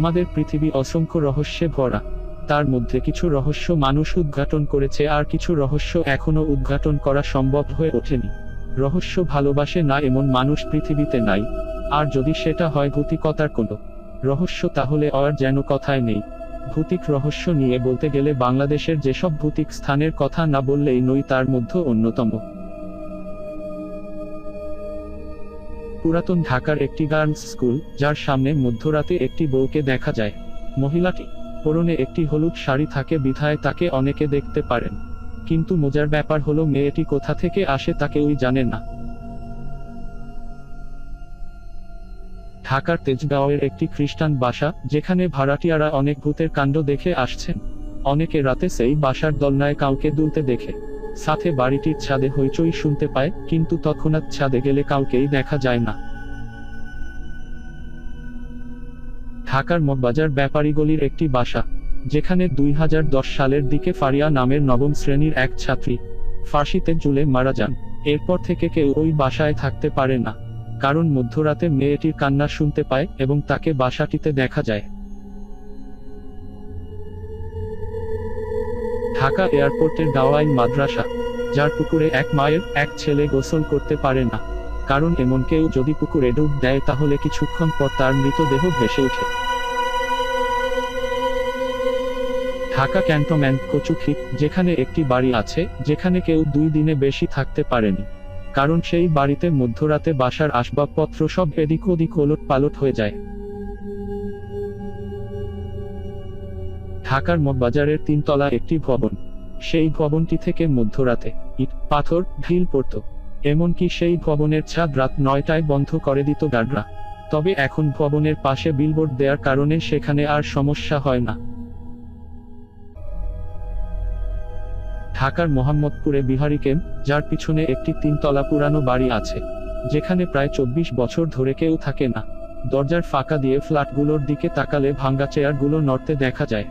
আমাদের পৃথিবী অসংখ্য রহস্যে ভরা। তার মধ্যে কিছু রহস্য মানুষ উদ্ঘাটন করেছে, আর কিছু রহস্য এখনো উদ্ঘাটন করা সম্ভব হয়ে ওঠেনি। রহস্য ভালোবাসে না এমন মানুষ পৃথিবীতে নাই। আর যদি সেটা হয় ভৌতিকতার কোনো রহস্য, তাহলে আর যেন কথাই নেই। ভৌতিক রহস্য নিয়ে বলতে গেলে বাংলাদেশের যেসব ভৌতিক স্থানের কথা না বললেই নয়, তার মধ্যে অন্যতম পুরাতন ঢাকার একটি গার্লস স্কুল, যার সামনে মধ্যরাতে একটি বউকে দেখা যায়। মহিলাটি পরনে একটি হলুদ শাড়ি থাকে বিধায় তাকে অনেকে দেখতে পারেন, কিন্তু মজার ব্যাপার হলো মেয়েটি কোথা থেকে আসে তা কেউই জানে না। ঢাকার তেজগাঁওয়ের একটি খ্রিস্টান বাসা, যেখানে ভাড়াটিয়ারা অনেক ভূতের কাণ্ড দেখে আসছেন। অনেকে রাতে সেই বাসার দোলনায় কাউকে দুলতে দেখে, সাথে বাড়িটির ছাদে হইচই শুনতে পায়, কিন্তু তৎক্ষণাৎ ছাদে গেলে কাউকেই দেখা যায় না। ঢাকার মগবাজার ব্যাপারী গলির একটি বাসা, যেখানে 2010 সালের দিকে ফারিয়া নামের নবম শ্রেণীর এক ছাত্রী ফাঁসিতে ঝুলে মারা যান। এরপর থেকে কেউ ওই বাসায় থাকতে পারে না, কারণ মধ্যরাতে মেয়েটির কান্না শুনতে পায় এবং তাকে বাসাটিতে দেখা যায়। ঢাকা এয়ারপোর্টের দাওয়াইন মাদ্রাসা, যার পুকুরে এক মায়ের এক ছেলে গোসল করতে পারে না, কারণ এমন কেউ যদি পুকুরে ডুব দেয় তাহলে কিছুক্ষণ পর তার মৃতদেহ ভেসে ওঠে। ঢাকা ক্যান্টনমেন্ট কচুক্ষি, যেখানে একটি বাড়ি আছে যেখানে কেউ 2 দিনে বেশি থাকতে পারেনি, কারণ সেই বাড়িতে মধ্যরাতে বাসার আসবাবপত্র সব এদিক ওদিক ওলট পালট হয়ে যায়। ঢাকার মগবাজারের 3 তলা একটি ভবন, সেই ভবনটি থেকে মধ্যরাতে ইট পাথর ঢিল পড়ত, এমনকি সেই ভবনের ছাদ রাত 9টায় বন্ধ করে দিত গার্ডরা। তবে এখন ভবনের পাশে বিলবোর্ড দেওয়ার কারণে সেখানে আর সমস্যা হয় না। ঢাকার মোহাম্মদপুরে বিহারি ক্যাম্প, যার পিছনে একটি 3 তলা পুরানো বাড়ি আছে, যেখানে প্রায় 24 বছর ধরে কেউ থাকে না। দরজার ফাঁকা দিয়ে ফ্ল্যাটগুলোর দিকে তাকালে ভাঙ্গা চেয়ারগুলো নড়তে দেখা যায়।